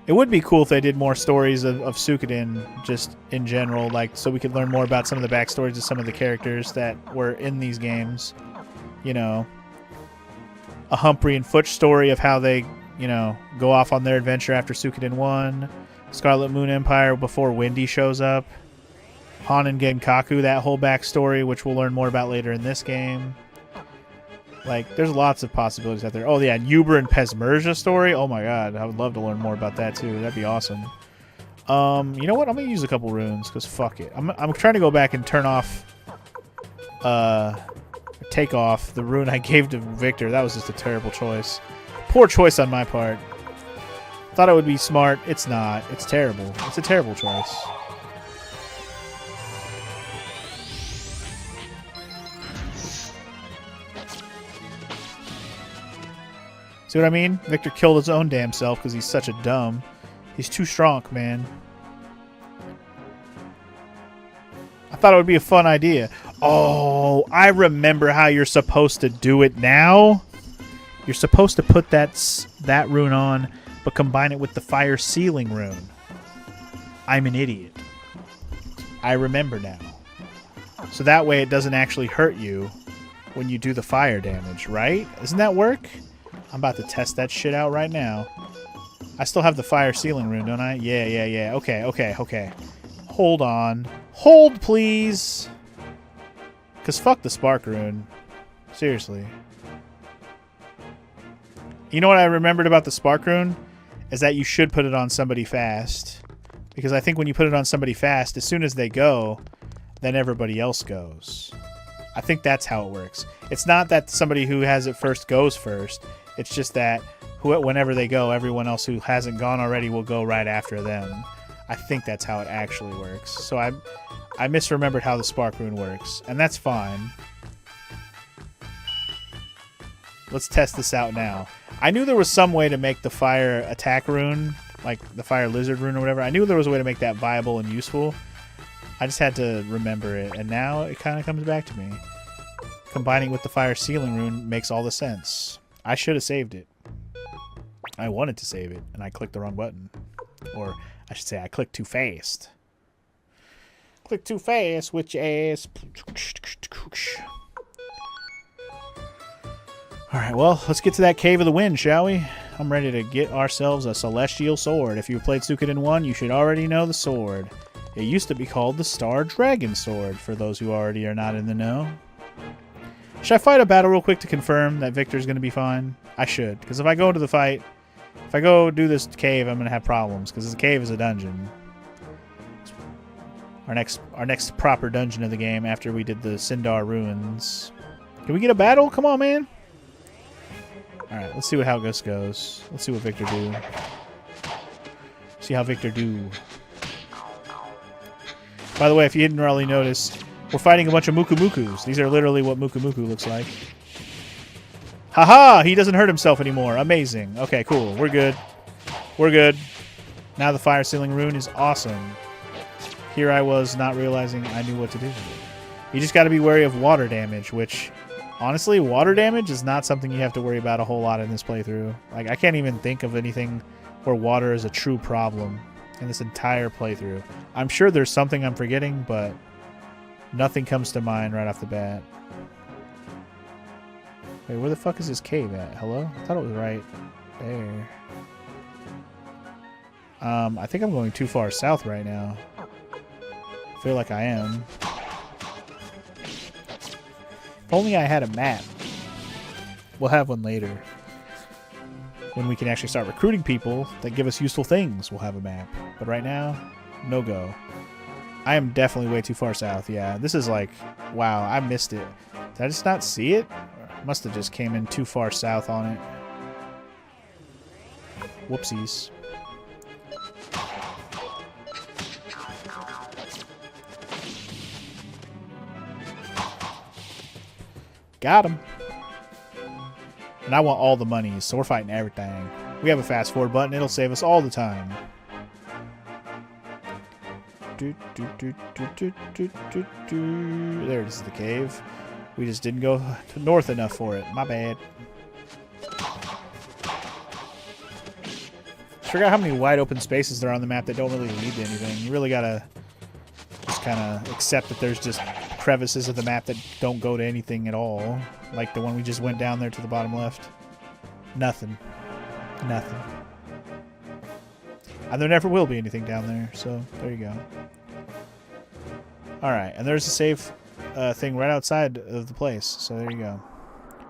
It would be cool if they did more stories of Suikoden, just in general, like so we could learn more about some of the backstories of some of the characters that were in these games. You know, a Humphrey and Fooch story of how they, you know, go off on their adventure after Suikoden 1, Scarlet Moon Empire before Wendy shows up, Han and Genkaku, that whole backstory, which we'll learn more about later in this game. Like, there's lots of possibilities out there. Oh, yeah, Uber and Pesmerga story. Oh, my God. I would love to learn more about that, too. That'd be awesome. You know what? I'm going to use a couple runes, because fuck it. I'm trying to go back and turn off... take off the rune I gave to Victor. That was just a terrible choice. Poor choice on my part. Thought it would be smart. It's not. It's terrible. It's a terrible choice. See what I mean? Victor killed his own damn self because he's such a dumb. He's too strong, man. I thought it would be a fun idea. Oh, I remember how you're supposed to do it now. You're supposed to put that rune on, but combine it with the fire sealing rune. I'm an idiot. I remember now. So that way it doesn't actually hurt you when you do the fire damage, right? Doesn't that work? I'm about to test that shit out right now. I still have the fire sealing rune, don't I? Yeah. Okay. Hold on. Hold, please. Because fuck the spark rune. Seriously. You know what I remembered about the spark rune? Is that you should put it on somebody fast. Because I think when you put it on somebody fast, as soon as they go, then everybody else goes. I think that's how it works. It's not that somebody who has it first goes first. It's just that whenever they go, everyone else who hasn't gone already will go right after them. I think that's how it actually works. So I misremembered how the spark rune works, and that's fine. Let's test this out now. I knew there was some way to make the fire attack rune, like the fire lizard rune or whatever. I knew there was a way to make that viable and useful. I just had to remember it, and now it kind of comes back to me. Combining with the fire sealing rune makes all the sense. I should have saved it. I wanted to save it, and I clicked the wrong button. Or, I should say, I clicked too fast. Click too fast with your ass. Alright, well, let's get to that Cave of the Wind, shall we? I'm ready to get ourselves a celestial sword. If you've played Suikoden 1, you should already know the sword. It used to be called the Star Dragon Sword, for those who already are not in the know. Should I fight a battle real quick to confirm that Victor's going to be fine? I should, because if I go to the fight, if I go do this cave, I'm going to have problems, because the cave is a dungeon. Our next proper dungeon of the game after we did the Sindar Ruins. Can we get a battle? Come on, man. Alright, let's see how this goes. Let's see what Victor do. See how Victor do. By the way, if you didn't already notice, we're fighting a bunch of Mukumukus. These are literally what Mukumuku looks like. Haha! He doesn't hurt himself anymore. Amazing. Okay, cool. We're good. We're good. Now the fire sealing rune is awesome. Here I was not realizing I knew what to do. You just got to be wary of water damage, which, honestly, water damage is not something you have to worry about a whole lot in this playthrough. Like, I can't even think of anything where water is a true problem in this entire playthrough. I'm sure there's something I'm forgetting, but nothing comes to mind right off the bat. Wait, where the fuck is this cave at? Hello? I thought it was right there. I think I'm going too far south right now. I feel like I am. If only I had a map. We'll have one later. When we can actually start recruiting people that give us useful things, we'll have a map. But right now, no go. I am definitely way too far south. Yeah, this is like, wow, I missed it. Did I just not see it? Must have just came in too far south on it. Whoopsies. Got him. And I want all the monies, so we're fighting everything. We have a fast forward button. It'll save us all the time. There it is, the cave. We just didn't go north enough for it. My bad. forgot how many wide open spaces there are on the map that don't really lead to anything. You really gotta just kind of accept that there's just crevices of the map that don't go to anything at all. Like the one we just went down there to the bottom left. Nothing. Nothing. And there never will be anything down there, so there you go. Alright, and there's a save thing right outside of the place, so there you go.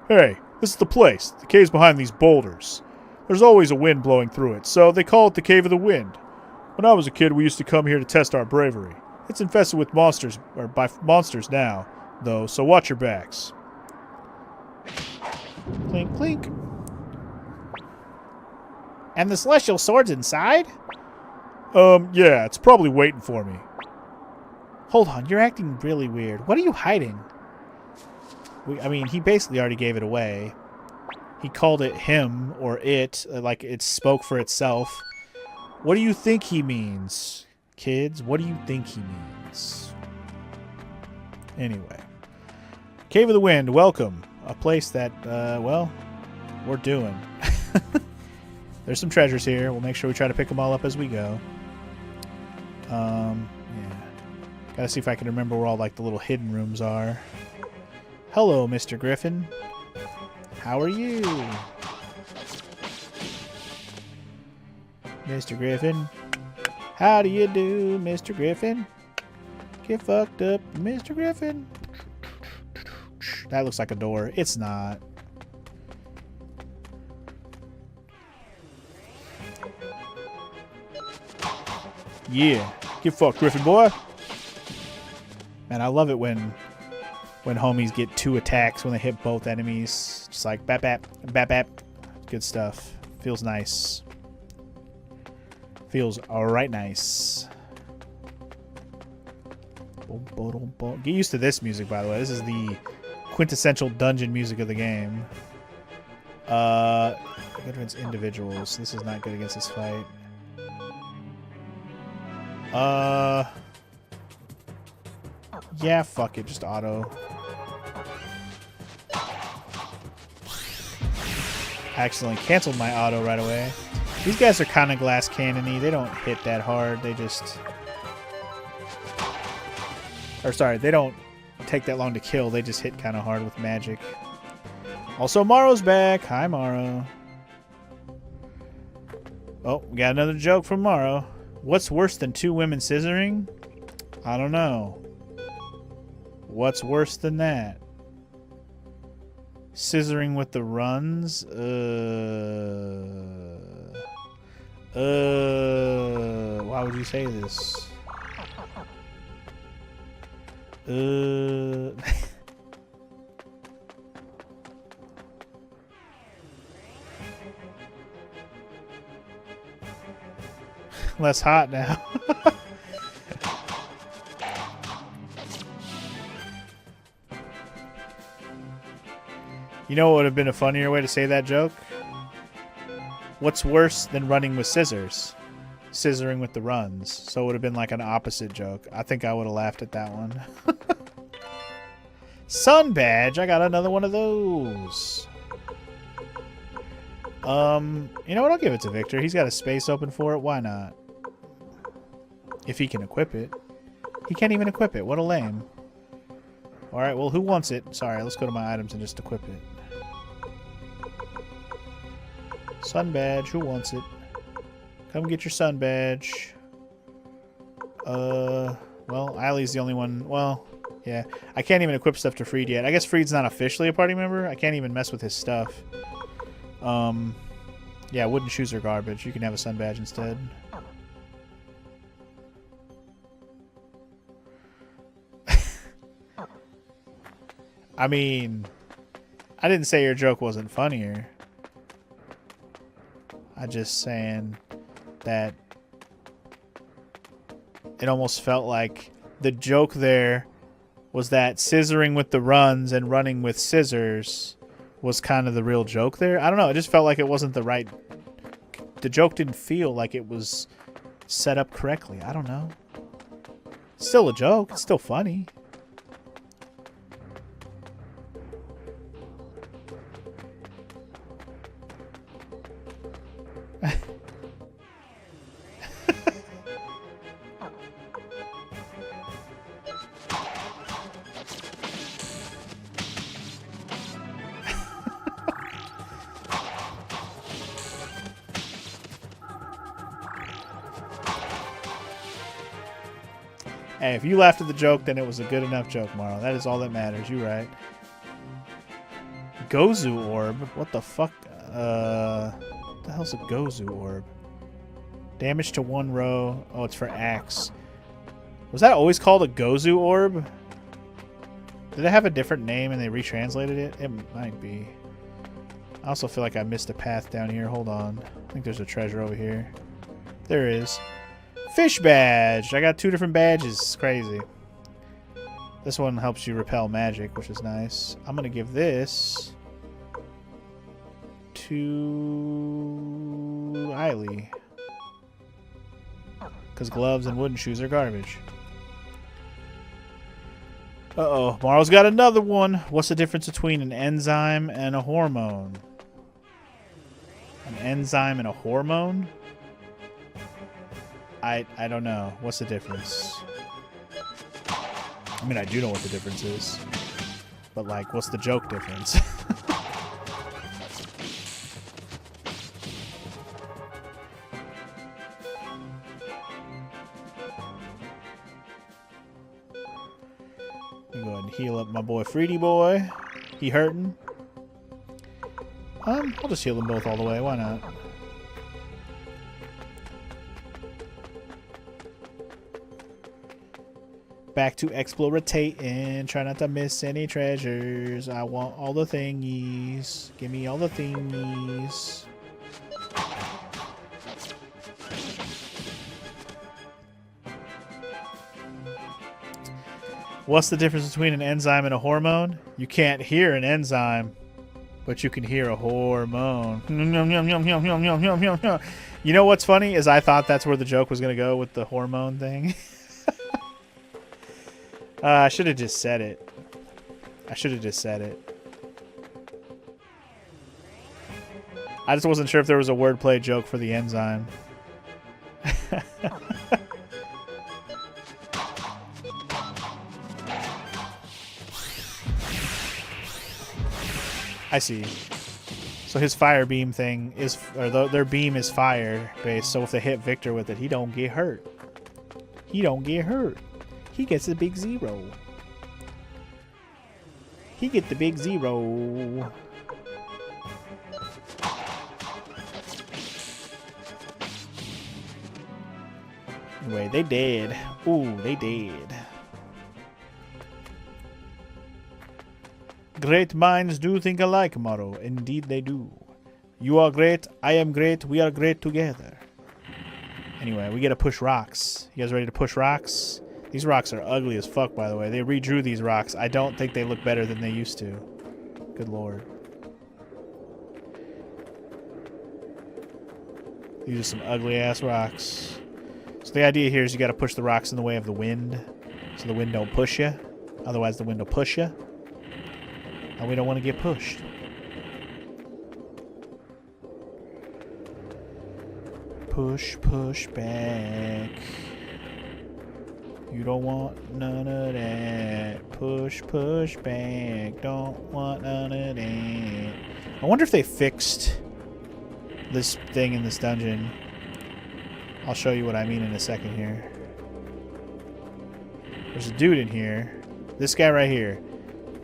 Hey, this is the place. The cave's behind these boulders. There's always a wind blowing through it, so they call it the Cave of the Wind. When I was a kid, we used to come here to test our bravery. It's infested with monsters, or by monsters now, though, so watch your backs. Clink, clink. And the celestial sword's inside? Yeah, it's probably waiting for me. Hold on, you're acting really weird. What are you hiding? I mean, he basically already gave it away. He called it him, or it, like it spoke for itself. What do you think he means, kids? What do you think he means? Anyway. Cave of the Wind, welcome. A place that, well, we're doing. There's some treasures here. We'll make sure we try to pick them all up as we go. Yeah. Gotta see if I can remember where all, like, the little hidden rooms are. Hello, Mr. Griffin. How are you? Mr. Griffin. How do you do, Mr. Griffin? Get fucked up, Mr. Griffin. That looks like a door. It's not. Yeah. Get fucked, Griffin boy. Man, I love it when homies get 2 attacks when they hit both enemies. Just like bap bap bap bap. Good stuff. Feels nice. Feels alright nice. Get used to this music, by the way. This is the quintessential dungeon music of the game. Good against individuals. This is not good against this fight. Yeah, fuck it. Just auto. Accidentally canceled my auto right away. These guys are kind of glass cannon-y. They don't hit that hard. They just... Or sorry, they don't take that long to kill. They just hit kind of hard with magic. Also, Maro's back. Hi, Maro. Oh, we got another joke from Maro. What's worse than 2 women scissoring? I don't know. What's worse than that? Scissoring with the runs? Why would you say this? Less hot now. You know what would have been a funnier way to say that joke? What's worse than running with scissors? Scissoring with the runs. So it would have been like an opposite joke. I think I would have laughed at that one. Sun badge. I got another one of those. You know what? I'll give it to Victor. He's got a space open for it. Why not? If he can equip it. He can't even equip it. What a lame. Alright, well, who wants it? Sorry, let's go to my items and just equip it. Sun badge. Who wants it? Come get your sun badge. Well, Eileen's the only one. Well, yeah. I can't even equip stuff to Freed yet. I guess Freed's not officially a party member. I can't even mess with his stuff. Yeah, wooden shoes are garbage. You can have a sun badge instead. I mean, I didn't say your joke wasn't funnier. I'm just saying that it almost felt like the joke there was that scissoring with the runs and running with scissors was kind of the real joke there. I don't know. It just felt like it wasn't the right... The joke didn't feel like it was set up correctly. I don't know. It's still a joke. It's still funny. Hey, if you laughed at the joke, then it was a good enough joke, Morrow. That is all that matters. You right. Gozu Orb? What the fuck? What the hell's a Gozu Orb? Damage to 1 row. Oh, it's for axe. Was that always called a Gozu Orb? Did it have a different name and they retranslated it? It might be. I also feel like I missed a path down here. Hold on. I think there's a treasure over here. There is. Fish badge! I got 2 different badges. It's crazy. This one helps you repel magic, which is nice. I'm going to give this to Eiley. Because gloves and wooden shoes are garbage. Uh-oh. Morrow's got another one. What's the difference between an enzyme and a hormone? An enzyme and a hormone? I don't know. What's the difference? I mean, I do know what the difference is. But, like, what's the joke difference? Go ahead and heal up my boy Freedy boy. He hurting. I'll just heal them both all the way. Why not? Back to explorating. Try not to miss any treasures. I want all the thingies. Give me all the thingies. What's the difference between an enzyme and a hormone? You can't hear an enzyme, but you can hear a hormone. You know what's funny is I thought that's where the joke was going to go with the hormone thing. I should have just said it. I should have just said it. I just wasn't sure if there was a wordplay joke for the enzyme. I see. So his fire beam thing is, or their beam is fire based. So if they hit Victor with it, he don't get hurt. He don't get hurt. He gets a big 0. He get the big 0. Anyway, they dead. Ooh, they dead. Great minds do think alike, Morrow. Indeed they do. You are great, I am great, we are great together. Anyway, we gotta push rocks. You guys ready to push rocks? These rocks are ugly as fuck, by the way. They redrew these rocks. I don't think they look better than they used to. Good lord. These are some ugly-ass rocks. So the idea here is you gotta push the rocks in the way of the wind, so the wind don't push you. Otherwise the wind will push you. And we don't want to get pushed. Push, push back. You don't want none of that. Push, push back. Don't want none of that. I wonder if they fixed this thing in this dungeon. I'll show you what I mean in a second here. There's a dude in here. This guy right here.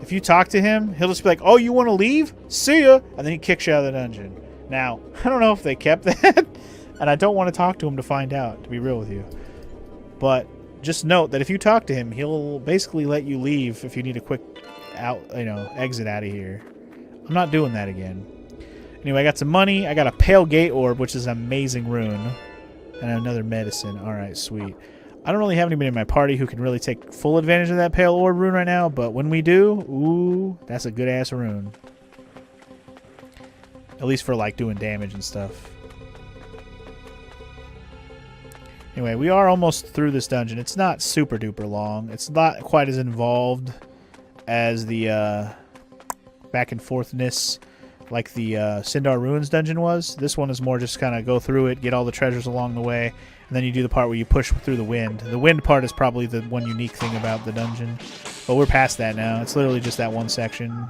If you talk to him, he'll just be like, oh, you want to leave? See ya! And then he kicks you out of the dungeon. Now, I don't know if they kept that. And I don't want to talk to him to find out, to be real with you. But just note that if you talk to him, he'll basically let you leave if you need a quick exit out of here. I'm not doing that again. Anyway, I got some money. I got a Pale Gate Orb, which is an amazing rune. And another medicine. Alright, sweet. I don't really have anybody in my party who can really take full advantage of that Pale Orb rune right now, but when we do, ooh, that's a good-ass rune. At least for, like, doing damage and stuff. Anyway, we are almost through this dungeon. It's not super-duper long. It's not quite as involved as the back-and-forthness like the Sindar Ruins dungeon was. This one is more just kind of go through it, get all the treasures along the way, and then you do the part where you push through the wind. The wind part is probably the one unique thing about the dungeon. But we're past that now. It's literally just that one section.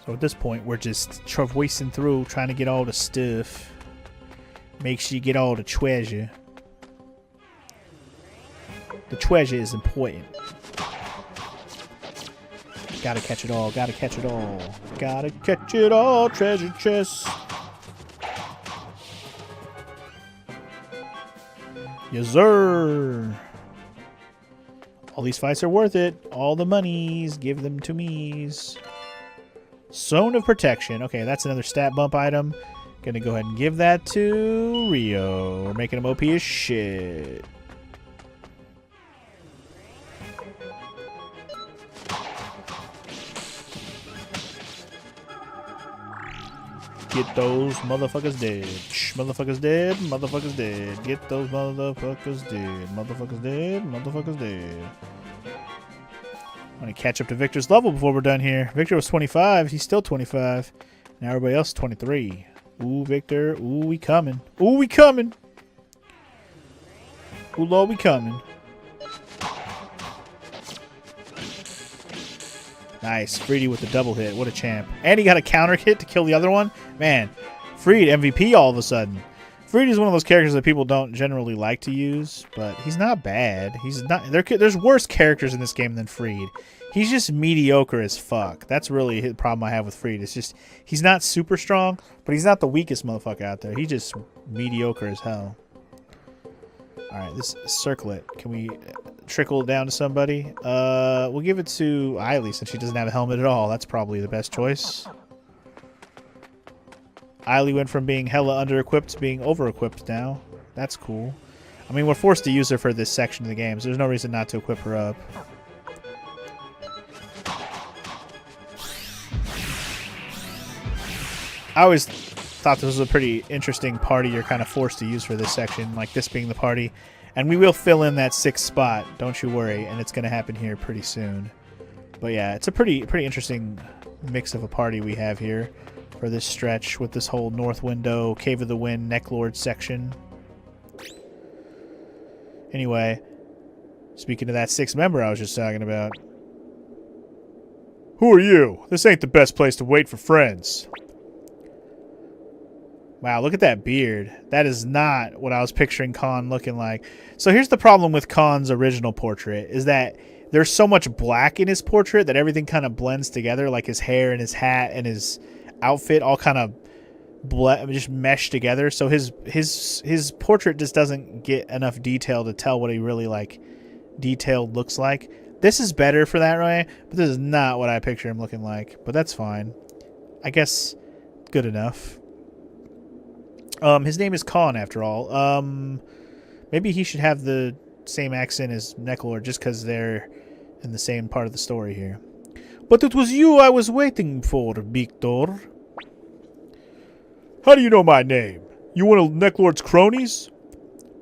So at this point, we're just traversing through, trying to get all the stuff. Make sure you get all the treasure. The treasure is important. Gotta catch it all, gotta catch it all. Gotta catch it all, treasure chest. Yes, sir. All these fights are worth it. All the monies, give them to me's. Zone of Protection. Okay, that's another stat bump item. Gonna go ahead and give that to Rio. We're making him OP as shit. Get those motherfuckers dead. Shh, motherfuckers dead. Motherfuckers dead. Get those motherfuckers dead. Motherfuckers dead. Motherfuckers dead. I'm gonna catch up to Victor's level before we're done here. Victor was 25. He's still 25. Now everybody else is 23. Ooh, Victor. Ooh, we coming. Ooh, we coming. Ooh, Lord, we coming. Nice. Freedy with the double hit. What a champ. And he got a counter hit to kill the other one. Man, Freed MVP all of a sudden. Freed is one of those characters that people don't generally like to use, but he's not bad. He's not. There's worse characters in this game than Freed. He's just mediocre as fuck. That's really the problem I have with Freed. It's just he's not super strong, but he's not the weakest motherfucker out there. He's just mediocre as hell. All right, this circlet. Can we trickle it down to somebody? We'll give it to Eiley since she doesn't have a helmet at all. That's probably the best choice. Eiley went from being hella under-equipped to being over-equipped now. That's cool. I mean, we're forced to use her for this section of the game, so there's no reason not to equip her up. I always thought this was a pretty interesting party you're kind of forced to use for this section, like this being the party. And we will fill in that 6th spot, don't you worry, and it's going to happen here pretty soon. But yeah, it's a pretty interesting mix of a party we have here for this stretch with this whole North Window, Cave of the Wind, Necklord section. Anyway, speaking of that 6th member I was just talking about. Who are you? This ain't the best place to wait for friends. Wow, look at that beard. That is not what I was picturing Khan looking like. So here's the problem with Khan's original portrait, is that there's so much black in his portrait that everything kind of blends together, like his hair and his hat and his outfit all kind of just mesh together. So his portrait just doesn't get enough detail to tell what he really like detailed looks like. This is better for that way, but this is not what I picture him looking like. But that's fine. I guess good enough. His name is Khan, after all. Maybe he should have the same accent as Necklord just because they're in the same part of the story here. But it was you I was waiting for, Victor. How do you know my name? You one of Necklord's cronies?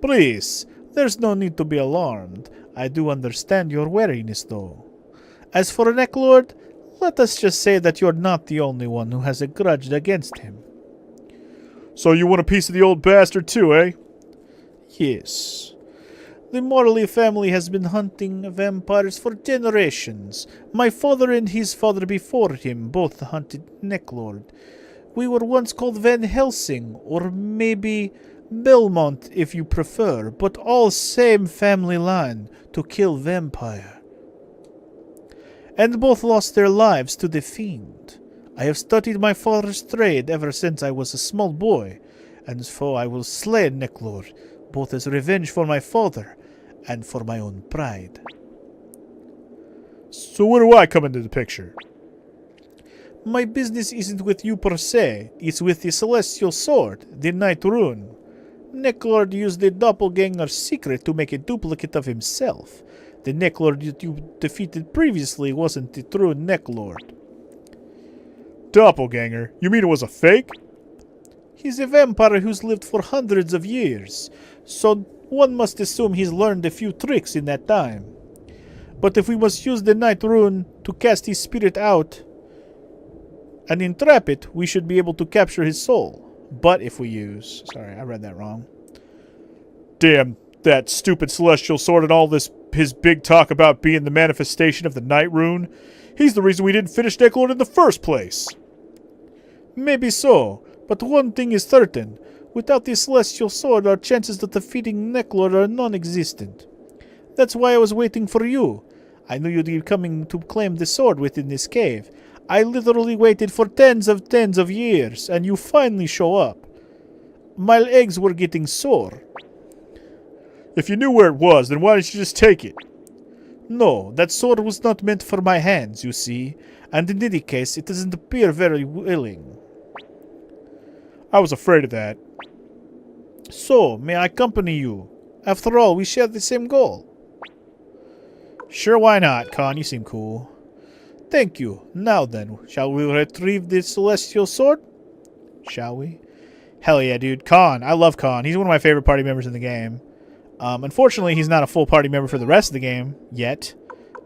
Please, there's no need to be alarmed. I do understand your wariness, though. As for Necklord, let us just say that you're not the only one who has a grudge against him. So you want a piece of the old bastard too, eh? Yes. The Morley family has been hunting vampires for generations. My father and his father before him both hunted Necklord. We were once called Van Helsing, or maybe Belmont if you prefer, but all same family line to kill vampire. And both lost their lives to the fiend. I have studied my father's trade ever since I was a small boy, and so I will slay Necklord, both as revenge for my father and for my own pride. So where do I come into the picture? My business isn't with you per se, it's with the Celestial Sword, the Night Rune. Necklord used the Doppelganger's secret to make a duplicate of himself. The Necklord that you defeated previously wasn't the true Necklord. Doppelganger? You mean it was a fake? He's a vampire who's lived for hundreds of years, so one must assume he's learned a few tricks in that time. But if we must use the Night Rune to cast his spirit out and entrap it, we should be able to capture his soul. But if we use... Sorry, I read that wrong. Damn, that stupid Celestial Sword and all this his big talk about being the manifestation of the Night Rune. He's the reason we didn't finish Necklord in the first place. Maybe so, but one thing is certain. Without the celestial sword, our chances of defeating Necklord are non-existent. That's why I was waiting for you. I knew you'd be coming to claim the sword within this cave. I literally waited for tens of years, and you finally show up. My eggs were getting sore. If you knew where it was, then why didn't you just take it? No, that sword was not meant for my hands, you see, and in any case, it doesn't appear very willing. I was afraid of that. So, may I accompany you? After all, we share the same goal. Sure, why not, Khan? You seem cool. Thank you. Now then, shall we retrieve the celestial sword? Shall we? Hell yeah, dude. Khan. I love Khan. He's one of my favorite party members in the game. Unfortunately, he's not a full party member for the rest of the game yet.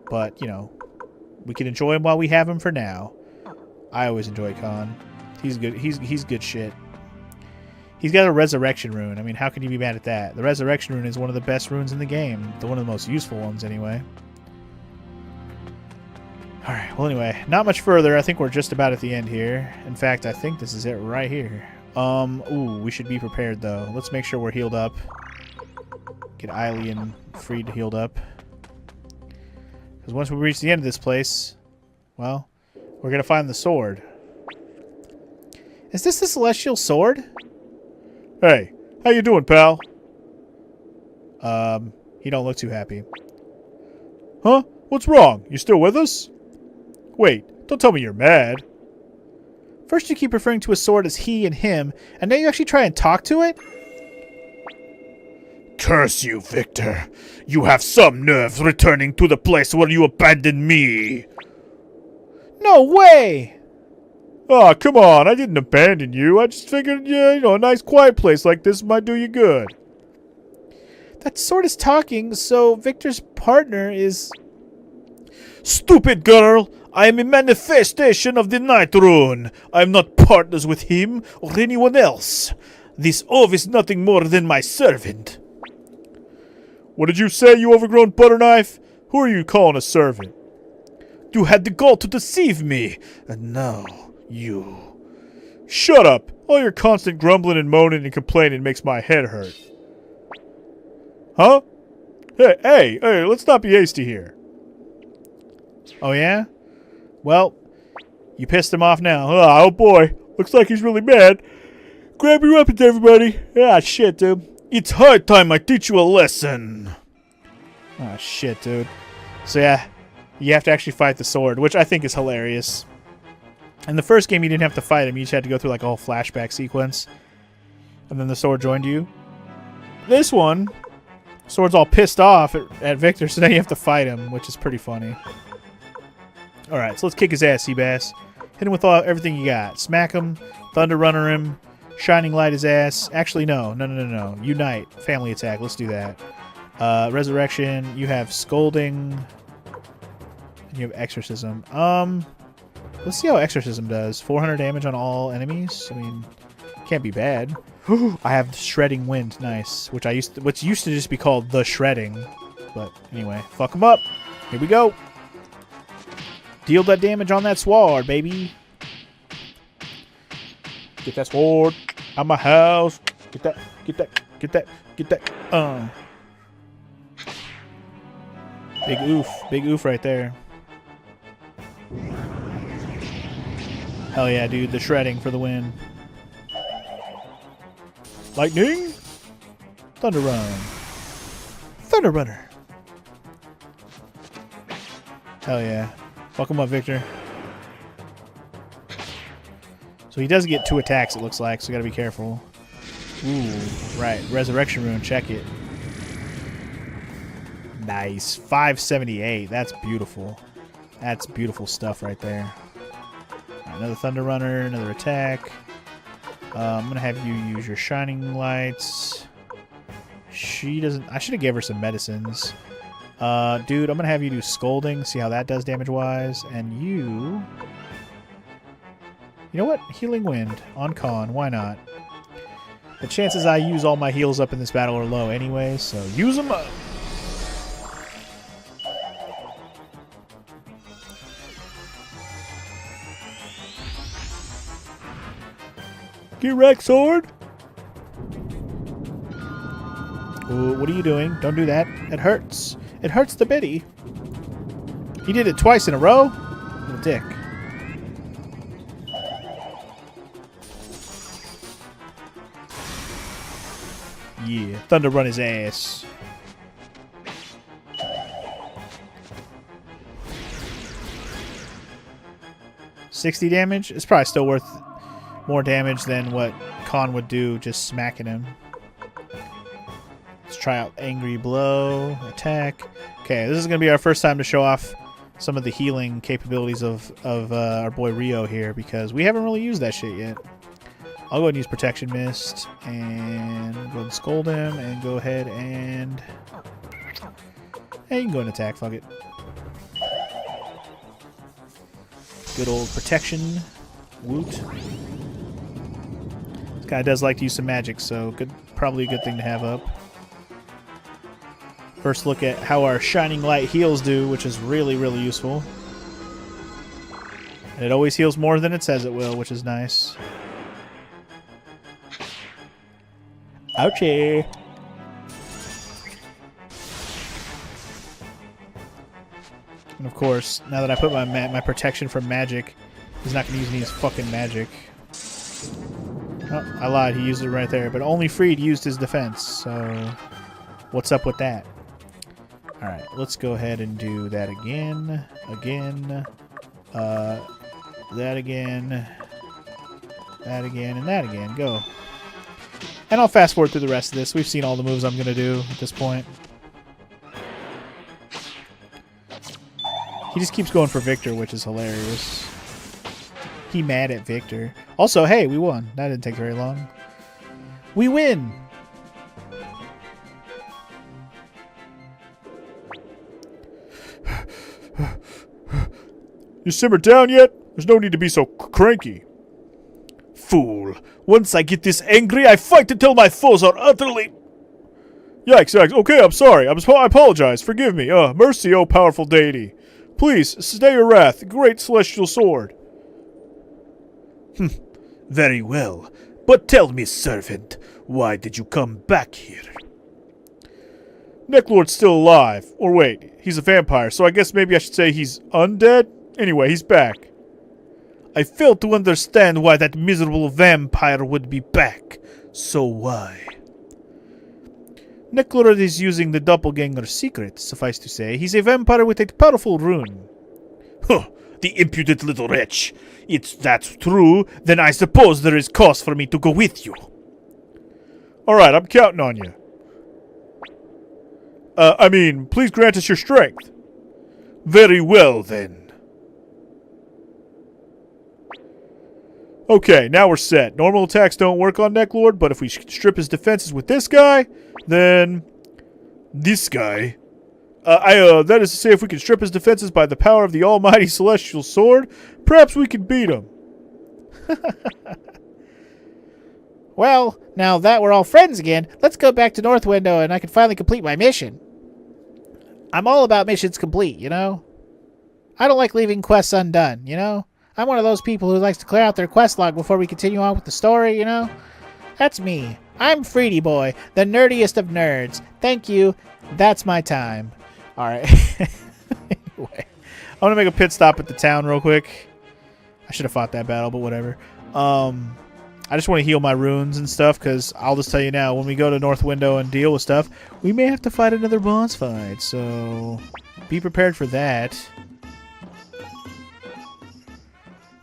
But, you know, we can enjoy him while we have him for now. I always enjoy Khan. He's good. He's good shit. He's got a resurrection rune. I mean, how can you be mad at that? The resurrection rune is one of the best runes in the game. One of the most useful ones, anyway. Alright, well anyway, not much further. I think we're just about at the end here. In fact, I think this is it right here. Ooh, we should be prepared, though. Let's make sure we're healed up. Get Eiley and Freed healed up. Because once we reach the end of this place, well, we're going to find the sword. Is this the celestial sword? Hey, how you doing, pal? He don't look too happy. Huh? What's wrong? You still with us? Wait, don't tell me you're mad. First you keep referring to a sword as he and him, and now you actually try and talk to it? Curse you, Victor. You have some nerve returning to the place where you abandoned me. No way! Aw, come on, I didn't abandon you. I just figured, you know, a nice quiet place like this might do you good. That sword is talking, so Victor's partner is... Stupid girl! I am a manifestation of the Night Rune. I am not partners with him or anyone else. This oaf is nothing more than my servant. What did you say, you overgrown butter knife? Who are you calling a servant? You had the gall to deceive me, and now you... Shut up! All your constant grumbling and moaning and complaining makes my head hurt. Huh? Hey, let's not be hasty here. Oh yeah? Well, you pissed him off now. Oh boy, looks like he's really mad. Grab your weapons, everybody. Ah, shit, dude. It's high time I teach you a lesson. Ah, shit, dude. So yeah, you have to actually fight the sword, which I think is hilarious. In the first game, you didn't have to fight him. You just had to go through like a whole flashback sequence. And then the sword joined you. This one, sword's all pissed off at Victor, so now you have to fight him, which is pretty funny. Alright, so let's kick his ass, Seabass. Hit him with everything you got. Smack him, Thunder Runner him, Shining Light his ass. Actually, no. Unite. Family attack. Let's do that. Resurrection. You have Scolding. And you have Exorcism. Let's see how Exorcism does. 400 damage on all enemies. I mean, can't be bad. I have Shredding Wind. Nice. Which used to just be called the Shredding. But anyway, fuck him up. Here we go. Deal that damage on that sword, baby. Get that sword out my house. Get that. Big oof right there. Hell yeah, dude. The shredding for the win. Lightning. Thunder Runner. Hell yeah. Fuck him up, Victor. So he does get 2 attacks, it looks like, so you gotta be careful. Ooh, right. Resurrection Rune, check it. Nice. 578. That's beautiful. That's beautiful stuff right there. Right, another Thunder Runner, another attack. I'm gonna have you use your Shining Lights. She doesn't... I should have gave her some medicines. Dude, I'm gonna have you do Scolding, see how that does damage-wise, and you... You know what? Healing Wind on Khan, why not? The chances I use all my heals up in this battle are low anyway, so use them up! Get wrecked, sword! Ooh, what are you doing? Don't do that. It hurts. It hurts the bitty. He did it twice in a row? What a dick. Yeah, Thunder run his ass. $60 damage? It's probably still worth more damage than what Khan would do just smacking him. Let's try out Angry Blow, attack. Okay, this is going to be our first time to show off some of the healing capabilities of our boy Rio here, because we haven't really used that shit yet. I'll go ahead and use Protection Mist, and go ahead and scold him, and go ahead and... Hey, you can go and attack, fuck it. Good old Protection. Woot. This guy does like to use some magic, so probably a good thing to have up. First look at how our Shining Light heals do, which is really, really useful. And it always heals more than it says it will, which is nice. Ouchie! And of course, now that I put my protection from magic, he's not going to use any of his fucking magic. Oh, I lied. He used it right there. But only Freed used his defense, so what's up with that? Alright, let's go ahead and do that again. That again. That again, and that again. Go. And I'll fast forward through the rest of this. We've seen all the moves I'm going to do at this point. He just keeps going for Victor, which is hilarious. He mad at Victor. Also, hey, we won. That didn't take very long. We win! You simmered down yet? There's no need to be so cranky. Fool. Once I get this angry, I fight until my foes are utterly... Yikes, yikes. Okay, I'm sorry. I apologize. Forgive me. Mercy, O powerful deity. Please, stay your wrath, great celestial sword. Very well. But tell me, servant, why did you come back here? Necklord's still alive. Or wait, he's a vampire, so I guess maybe I should say he's undead? Anyway, he's back. I fail to understand why that miserable vampire would be back. So why? Necklord is using the doppelganger secret, suffice to say. He's a vampire with a powerful rune. Huh, the impudent little wretch. If that's true, then I suppose there is cause for me to go with you. Alright, I'm counting on you. Please grant us your strength. Very well, then. Okay, now we're set. Normal attacks don't work on Necklord, but if we strip his defenses with this guy, then... This guy? That is to say, if we can strip his defenses by the power of the almighty celestial sword, perhaps we can beat him. Well, now that we're all friends again, let's go back to North Window and I can finally complete my mission. I'm all about missions complete, you know? I don't like leaving quests undone, you know? I'm one of those people who likes to clear out their quest log before we continue on with the story, you know? That's me. I'm Freedy Boy, the nerdiest of nerds. Thank you. That's my time. Alright. Anyway. I want to make a pit stop at the town real quick. I should have fought that battle, but whatever. I just want to heal my runes and stuff, because I'll just tell you now, when we go to North Window and deal with stuff, we may have to fight another boss fight, so be prepared for that.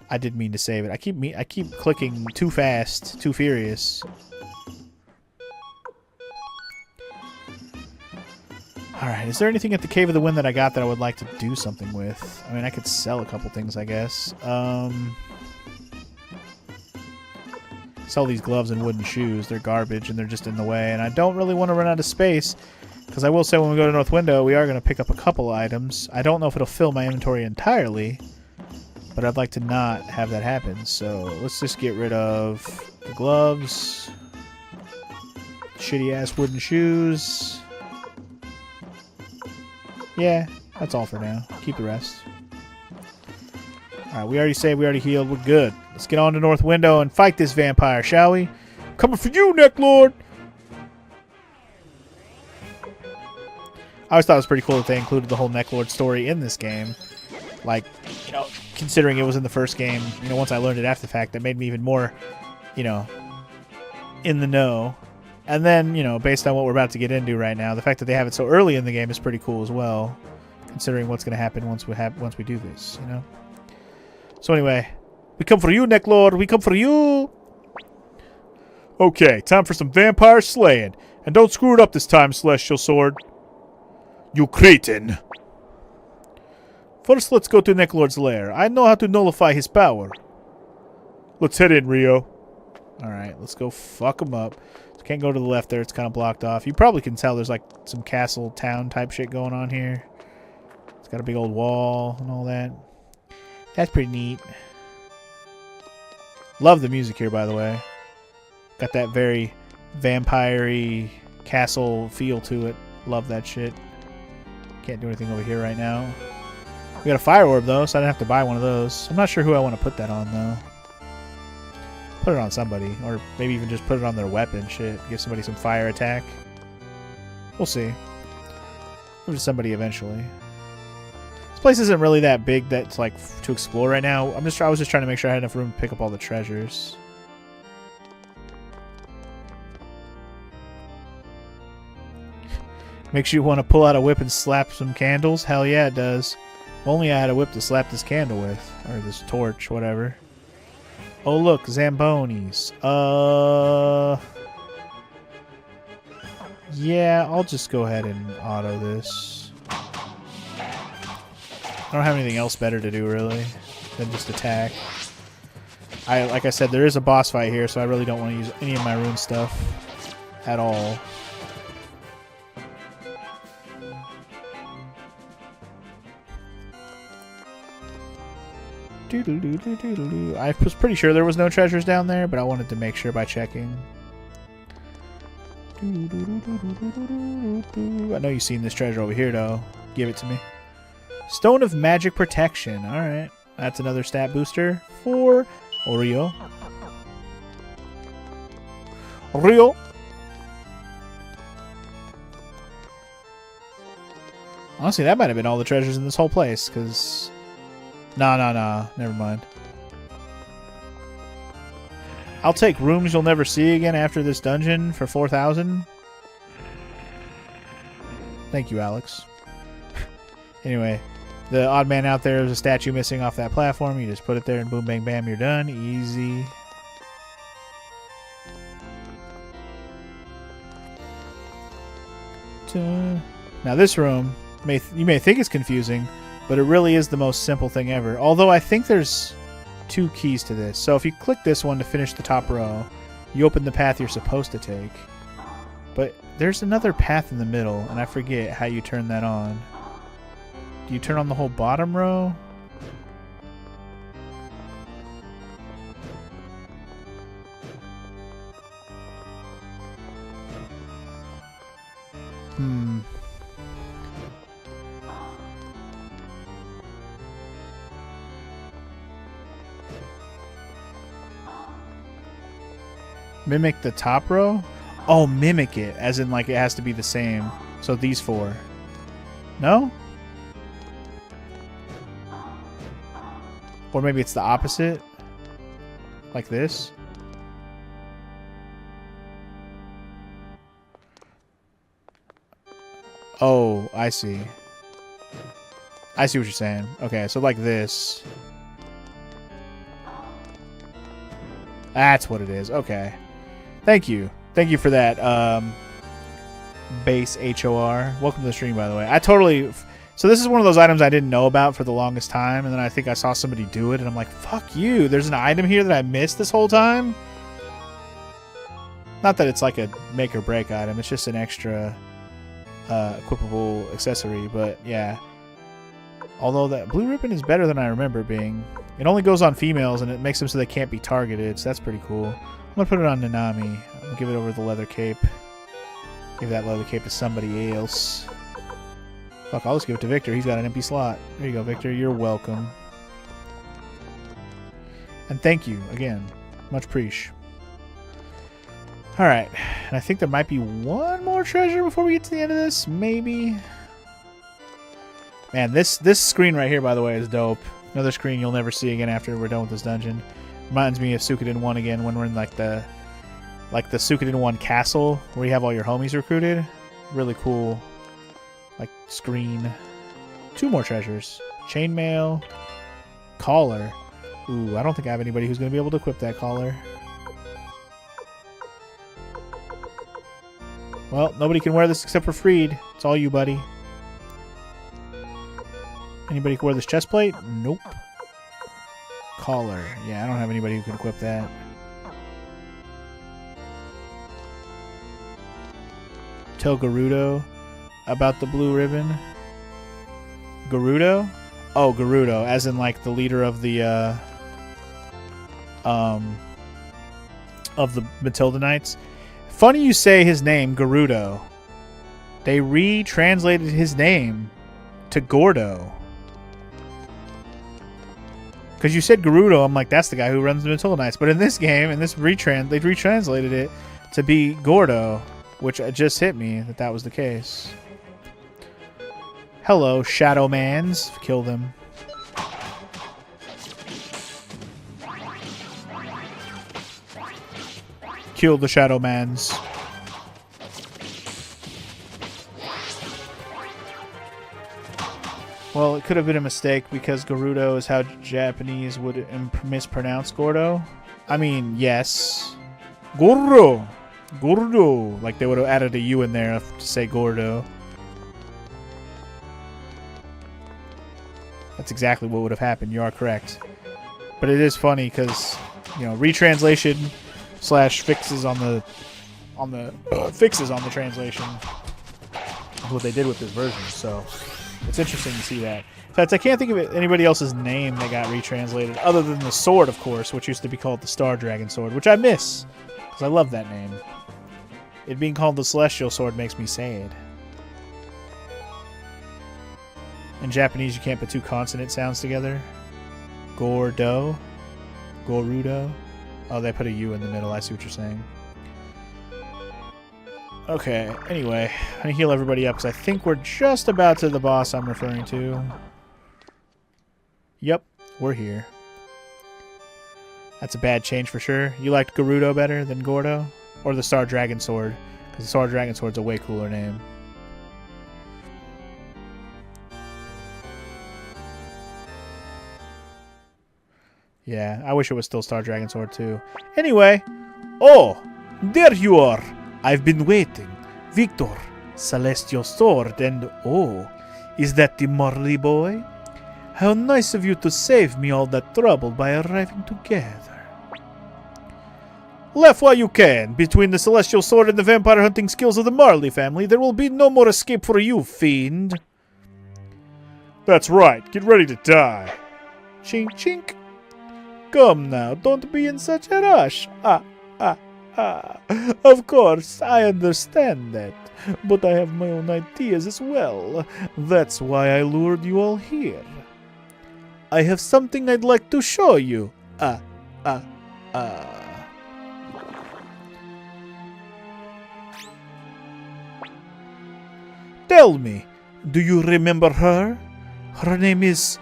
I didn't mean to save it. I keep clicking too fast, too furious. Alright, is there anything at the Cave of the Wind that I got that I would like to do something with? I mean, I could sell a couple things, I guess. Sell these gloves and wooden shoes. They're garbage and they're just in the way, and I don't really want to run out of space, because I will say when we go to North Window, we are going to pick up a couple items. I don't know if it'll fill my inventory entirely, but I'd like to not have that happen, so let's just get rid of the gloves, shitty-ass wooden shoes. Yeah, that's all for now. Keep the rest. Alright, we already saved, we already healed, we're good. Let's get on to North Window and fight this vampire, shall we? Coming for you, Necklord! I always thought it was pretty cool that they included the whole Necklord story in this game. Like, you know, considering it was in the first game, you know, once I learned it after the fact, that made me even more, you know, in the know. And then, you know, based on what we're about to get into right now, the fact that they have it so early in the game is pretty cool as well, considering what's going to happen once we do this, you know. So anyway, we come for you, Necklord. We come for you. Okay, time for some vampire slaying. And don't screw it up this time, Celestial Sword. You cretin. First, let's go to Necklord's lair. I know how to nullify his power. Let's head in, Rio. Alright, let's go fuck him up. So can't go to the left there. It's kind of blocked off. You probably can tell there's like some castle town type shit going on here. It's got a big old wall and all that. That's pretty neat. Love the music here, by the way. Got that very vampire-y castle feel to it. Love that shit. Can't do anything over here right now. We got a fire orb, though, so I didn't have to buy one of those. I'm not sure who I want to put that on, though. Put it on somebody. Or maybe even just put it on their weapon. Shit. Give somebody some fire attack. We'll see. Move to somebody eventually. This place isn't really that big that's like to explore right now. I was just trying to make sure I had enough room to pick up all the treasures. Makes you want to pull out a whip and slap some candles? Hell yeah, it does. If only I had a whip to slap this candle with. Or this torch, whatever. Oh, look, Zambonis. Yeah, I'll just go ahead and auto this. I don't have anything else better to do, really, than just attack. Like I said, there is a boss fight here, so I really don't want to use any of my rune stuff at all. I was pretty sure there was no treasures down there, but I wanted to make sure by checking. I know you've seen this treasure over here, though. Give it to me. Stone of Magic Protection. Alright. That's another stat booster for Oreo. Oreo! Honestly, that might have been all the treasures in this whole place, because... Nah. Never mind. I'll take rooms you'll never see again after this dungeon for 4,000. Thank you, Alex. Anyway, the odd man out there is a statue missing off that platform. You just put it there and boom, bang, bam, you're done. Easy. Now this room, you may think it's confusing, but it really is the most simple thing ever. Although I think there's 2 keys to this. So if you click this one to finish the top row, you open the path you're supposed to take. But there's another path in the middle, and I forget how you turn that on. Do you turn on the whole bottom row? Mimic the top row? Oh, mimic it. As in, like, it has to be the same. So these 4. No? Or maybe it's the opposite? Like this? Oh, I see. I see what you're saying. Okay, so like this. That's what it is. Okay. Thank you. Thank you for that, base HOR. Welcome to the stream, by the way. I totally... So this is one of those items I didn't know about for the longest time, and then I think I saw somebody do it, and I'm like, fuck you. There's an item here that I missed this whole time? Not that it's like a make or break item. It's just an extra equipable accessory, but yeah. Although that blue ribbon is better than I remember being. It only goes on females, and it makes them so they can't be targeted, so that's pretty cool. I'm going to put it on Nanami. I'm going to give it over the leather cape. Give that leather cape to somebody else. Fuck, I'll just give it to Victor. He's got an empty slot. There you go, Victor. You're welcome. And thank you again. Much appreciated. Alright. And I think there might be one more treasure before we get to the end of this. Maybe. Man, this screen right here, by the way, is dope. Another screen you'll never see again after we're done with this dungeon. Reminds me of Suikoden 1 again when we're in like the Suikoden 1 castle where you have all your homies recruited. Really cool like screen. 2 more treasures. Chainmail. Collar. Ooh, I don't think I have anybody who's going to be able to equip that collar. Well, nobody can wear this except for Freed. It's all you, buddy. Anybody can wear this chest plate? Nope. Collar. Yeah, I don't have anybody who can equip that. Tell Gerudo about the blue ribbon. Gerudo? Oh, Gerudo, as in like the leader of the Matilda Knights. Funny you say his name, Gerudo. They retranslated his name to Gordo. Because you said Gerudo, I'm like, that's the guy who runs the Matilda Knights. But in this game, in this they retranslated it to be Gordo, which just hit me that was the case. Hello, Shadowmans. Kill them. Kill the Shadowmans. Well, it could have been a mistake because Gerudo is how Japanese would mispronounce Gordo. I mean, yes. Gordo. Gordo. Like they would have added a U in there to say Gordo. That's exactly what would have happened. You are correct. But it is funny because, you know, retranslation / fixes on the fixes on the translation is what they did with this version. So it's interesting to see that. In fact, I can't think of anybody else's name that got retranslated other than the sword, of course, which used to be called the Star Dragon Sword, which I miss because I love that name. It being called the Celestial Sword makes me sad. In Japanese, you can't put 2 consonant sounds together. Gordo. Gorudo. Oh, they put a U in the middle. I see what you're saying. Okay, anyway. I'm going to heal everybody up because I think we're just about to the boss I'm referring to. Yep, we're here. That's a bad change for sure. You liked Gerudo better than Gordo? Or the Star Dragon Sword? Because the Star Dragon Sword's a way cooler name. Yeah, I wish it was still Star Dragon Sword too. Anyway. Oh, there you are. I've been waiting. Victor, Celestial Sword, and oh, is that the Marley boy? How nice of you to save me all that trouble by arriving together. Laugh while you can. Between the Celestial Sword and the vampire hunting skills of the Marley family, there will be no more escape for you, fiend. That's right. Get ready to die. Chink, chink. Come now, don't be in such a rush. Of course, I understand that. But I have my own ideas as well. That's why I lured you all here. I have something I'd like to show you. Tell me, do you remember her? Her name is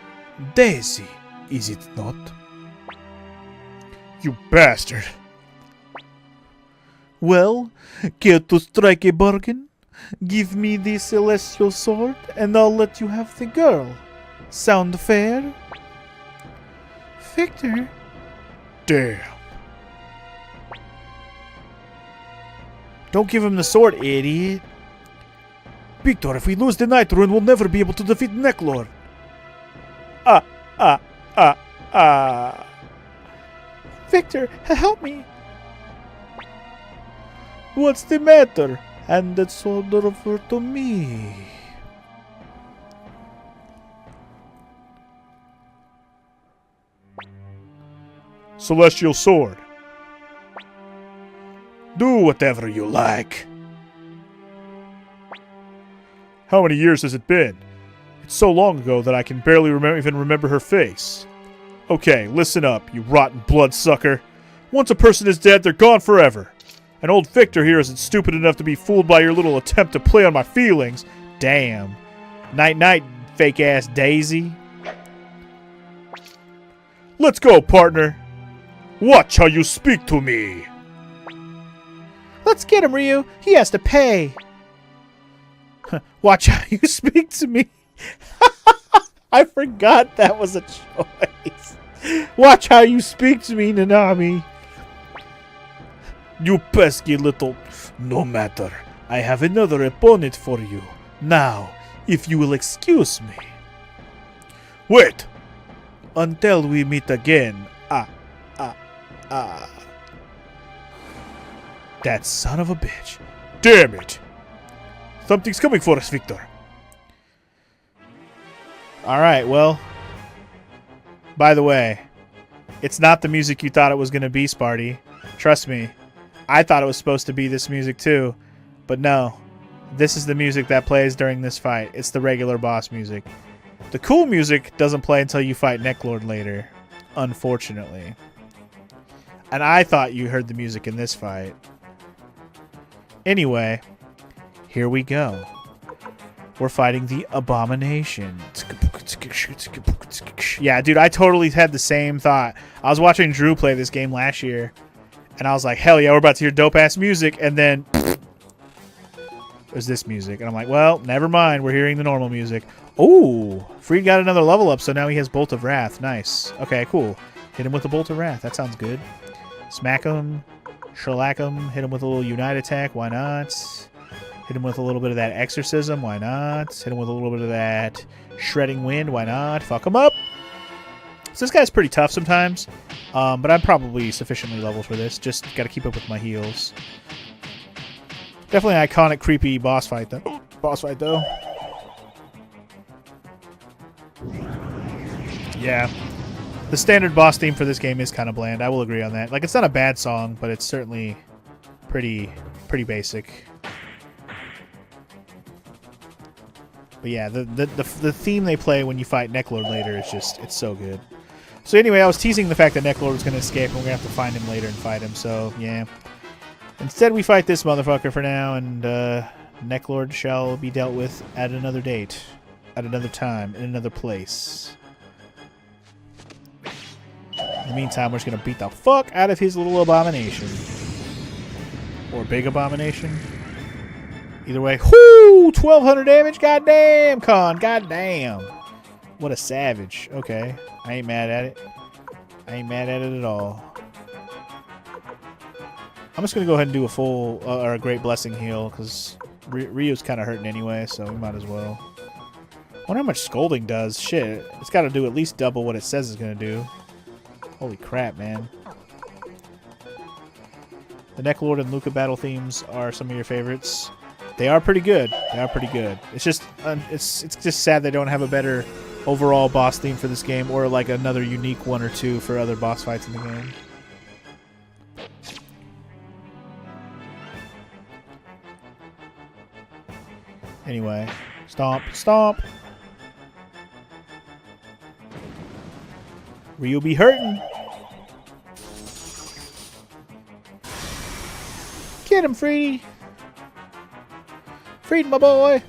Daisy, is it not? You bastard. Well, care to strike a bargain? Give me the Celestial Sword, and I'll let you have the girl. Sound fair? Victor? Damn. Don't give him the sword, idiot. Victor, if we lose the Night Rune, we'll never be able to defeat Necklord. Victor, help me. What's the matter? Hand that sword over to me. Celestial Sword. Do whatever you like. How many years has it been? It's so long ago that I can barely even remember her face. Okay, listen up, you rotten bloodsucker. Once a person is dead, they're gone forever. And old Victor here isn't stupid enough to be fooled by your little attempt to play on my feelings. Damn. Night-night, fake-ass Daisy. Let's go, partner. Watch how you speak to me. Let's get him, Ryu. He has to pay. Watch how you speak to me. I forgot that was a choice. Watch how you speak to me, Nanami. You pesky little... No matter. I have another opponent for you. Now, if you will excuse me. Wait. Until we meet again. That son of a bitch. Damn it. Something's coming for us, Victor. Alright, well. By the way, it's not the music you thought it was going to be, Sparty. Trust me. I thought it was supposed to be this music too. But no. This is the music that plays during this fight. It's the regular boss music. The cool music doesn't play until you fight Necklord later. Unfortunately. And I thought you heard the music in this fight. Anyway, here we go. We're fighting the Abomination. Yeah, dude, I totally had the same thought. I was watching Drew play this game last year, and I was like, hell yeah, we're about to hear dope-ass music, and then there's this music. And I'm like, well, never mind, we're hearing the normal music. Ooh, Freed got another level up, so now he has Bolt of Wrath. Nice. Okay, cool. Hit him with the Bolt of Wrath. That sounds good. Smack him. Shellac him. Hit him with a little Unite attack. Why not? Hit him with a little bit of that Exorcism. Why not? Hit him with a little bit of that Shredding Wind. Why not? Fuck him up. So this guy's pretty tough sometimes, but I'm probably sufficiently level for this. Just got to keep up with my heals. Definitely an iconic, creepy boss fight, though. Yeah. The standard boss theme for this game is kind of bland. I will agree on that. Like, it's not a bad song, but it's certainly pretty basic. But yeah, the theme they play when you fight Necklord later is just, it's so good. So anyway, I was teasing the fact that Necklord was going to escape, and we're going to have to find him later and fight him, so yeah. Instead, we fight this motherfucker for now, and Necklord shall be dealt with at another date, at another time, in another place. In the meantime, we're just going to beat the fuck out of his little abomination. Or big abomination. Either way. Whoo! 1,200 damage? Goddamn, Con. Goddamn. What a savage. Okay. I ain't mad at it. I ain't mad at it at all. I'm just going to go ahead and do a full, or a Great Blessing heal, because Ryu's kind of hurting anyway, so we might as well. I wonder how much Scolding does. Shit. It's got to do at least double what it says it's going to do. Holy crap, man. The Necklord and Luca battle themes are some of your favorites. They are pretty good. They are pretty good. It's just it's just sad they don't have a better overall boss theme for this game, or like another unique one or two for other boss fights in the game. Anyway, stomp, stomp. Ryu be hurting. Get him, Freedy. Freed, my boy.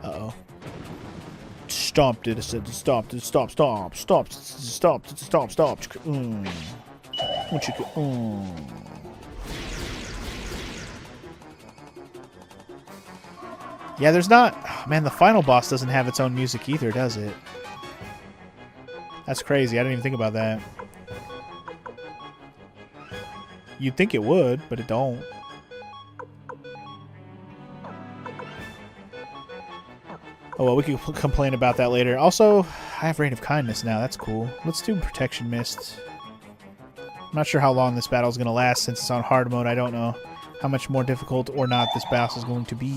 Uh-oh. Stomped it. I said stomped it. Stomp, stomp. Stomped, stomped, stomp, stomp. What you go? Yeah, there's not... Oh, man, the final boss doesn't have its own music either, does it? That's crazy. I didn't even think about that. You'd think it would, but it don't. Oh, well, we can complain about that later. Also, I have Rain of Kindness now. That's cool. Let's do Protection Mist. I'm not sure how long this battle is going to last since it's on hard mode. I don't know how much more difficult or not this boss is going to be.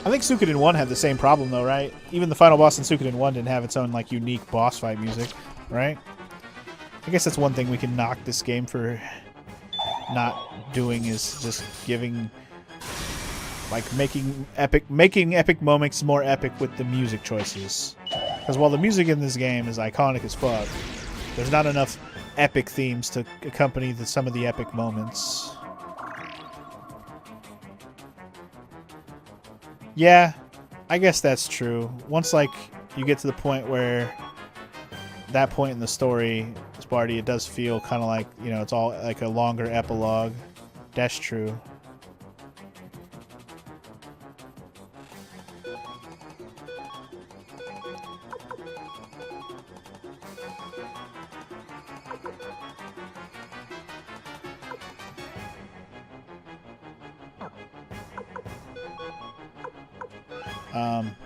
I think Suikoden 1 had the same problem, though, right? Even the final boss in Suikoden 1 didn't have its own, like, unique boss fight music, right? I guess that's one thing we can knock this game for not doing, is just giving like making epic moments more epic with the music choices. Because while the music in this game is iconic as fuck, there's not enough epic themes to accompany some of the epic moments. Yeah, I guess that's true. Once like you get to the point where that point in the story, Sparty, it does feel kind of like, you know, it's all like a longer epilogue. That's true.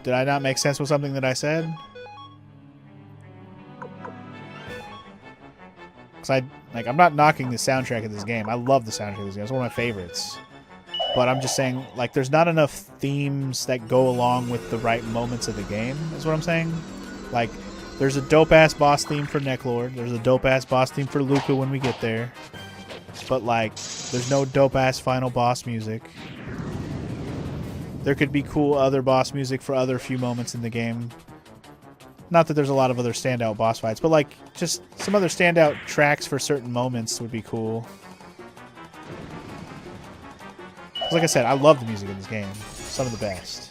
Did I not make sense with something that I said? Because I'm not knocking the soundtrack of this game. I love the soundtrack of this game. It's one of my favorites. But I'm just saying, like, there's not enough themes that go along with the right moments of the game, is what I'm saying. Like, there's a dope-ass boss theme for Necklord. There's a dope-ass boss theme for Luca when we get there. But, like, there's no dope-ass final boss music. There could be cool other boss music for other few moments in the game. Not that there's a lot of other standout boss fights, but like just some other standout tracks for certain moments would be cool. Like I said, I love the music in this game. Some of the best.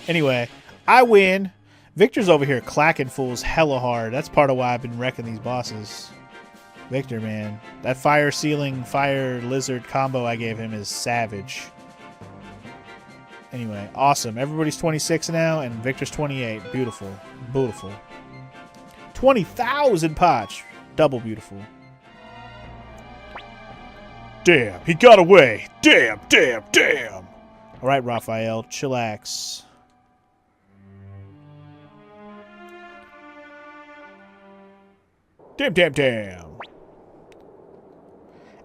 Anyway, I win. Victor's over here clacking fools hella hard. That's part of why I've been wrecking these bosses. Victor, man. That fire ceiling, fire lizard combo I gave him is savage. Anyway, awesome. Everybody's 26 now, and Victor's 28. Beautiful. Beautiful. 20,000 potch. Double beautiful. Damn, he got away. Damn, damn, damn. All right, Raphael, chillax. Damn, damn, damn.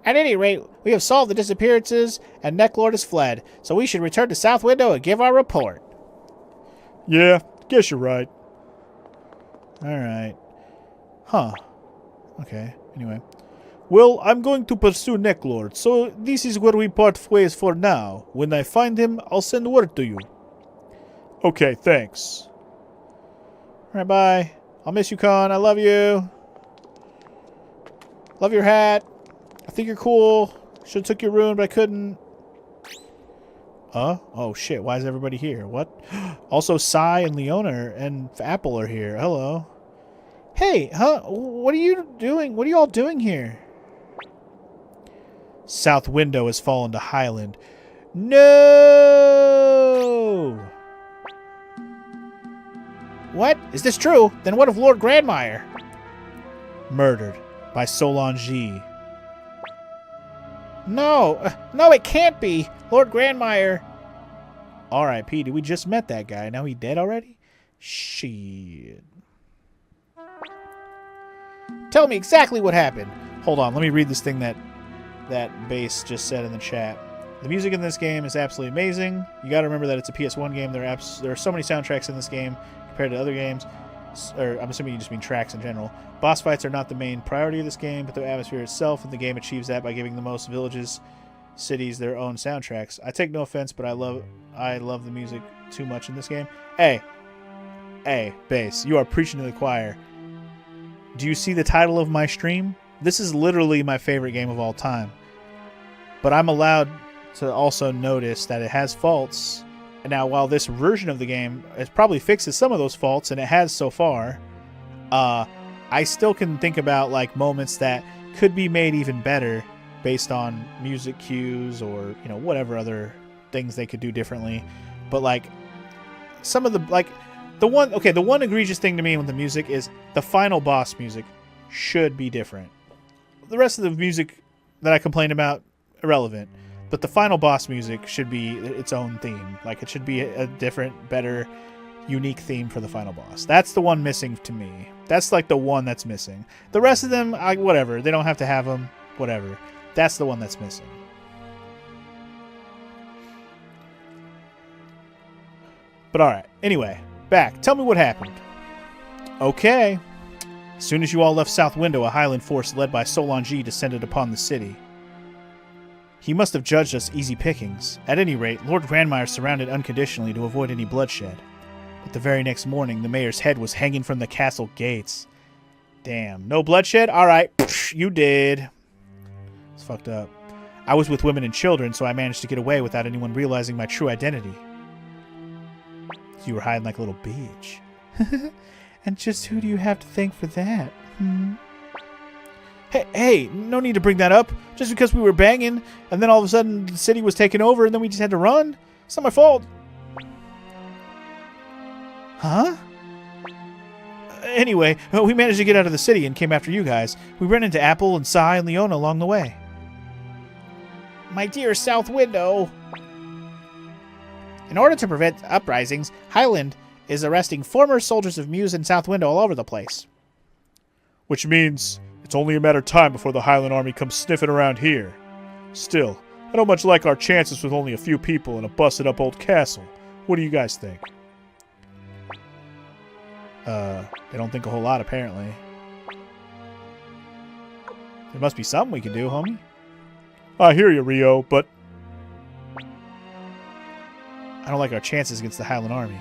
At any rate, we have solved the disappearances, and Necklord has fled, so we should return to South Window and give our report. Yeah, guess you're right. Alright. Huh. Okay, anyway. Well, I'm going to pursue Necklord, so this is where we part ways for now. When I find him, I'll send word to you. Okay, thanks. Alright, bye. I'll miss you, Con. I love you. Love your hat. I think you're cool. Should've took your rune, but I couldn't. Oh shit, why is everybody here? What? Also, Sai and Leona and Apple are here. Hello. Hey, huh? What are you doing? What are you all doing here? South Window has fallen to Highland. No! What? Is this true? Then what of Lord Grandmire? Murdered by Solange. No, no, it can't be. Lord Grandmire. R.I.P. We just met that guy. Now he dead already? Shit. Tell me exactly what happened. Hold on, let me read this thing that Base just said in the chat. The music in this game is absolutely amazing. You gotta remember that it's a PS1 game. There are so many soundtracks in this game compared to other games. Or I'm assuming you just mean tracks in general. Boss fights are not the main priority of this game, but the atmosphere itself, and the game achieves that by giving the most villages, cities their own soundtracks. I take no offense, but I love the music too much in this game. Hey, Base, you are preaching to the choir. Do you see the title of my stream? This is literally my favorite game of all time. But I'm allowed to also notice that it has faults. And now, while this version of the game has probably fixes some of those faults, and it has so far, I still can think about like moments that could be made even better based on music cues or, you know, whatever other things they could do differently. But like some of the the one egregious thing to me with the music is the final boss music should be different. The rest of the music that I complained about, irrelevant. But the final boss music should be its own theme. Like, it should be a different, better, unique theme for the final boss. That's the one missing to me. That's like the one that's missing. The rest of them, whatever. They don't have to have them. Whatever. That's the one that's missing. But alright. Anyway, back. Tell me what happened. Okay. As soon as you all left South Window, a Highland force led by Solange descended upon the city. He must have judged us easy pickings. At any rate, Lord Grandmire surrounded unconditionally to avoid any bloodshed. But the very next morning, the mayor's head was hanging from the castle gates. Damn. No bloodshed? Alright. You did. It's fucked up. I was with women and children, so I managed to get away without anyone realizing my true identity. You were hiding like a little bitch. And just who do you have to thank for that? Hey, no need to bring that up. Just because we were banging, and then all of a sudden the city was taken over, and then we just had to run? It's not my fault. Huh? Anyway, we managed to get out of the city and came after you guys. We ran into Apple and Sai and Leona along the way. My dear South Window. In order to prevent uprisings, Highland is arresting former soldiers of Muse and South Window all over the place. Which means it's only a matter of time before the Highland army comes sniffing around here. Still, I don't much like our chances with only a few people in a busted-up old castle. What do you guys think? They don't think a whole lot, apparently. There must be something we can do, homie. I hear you, Rio, but I don't like our chances against the Highland army.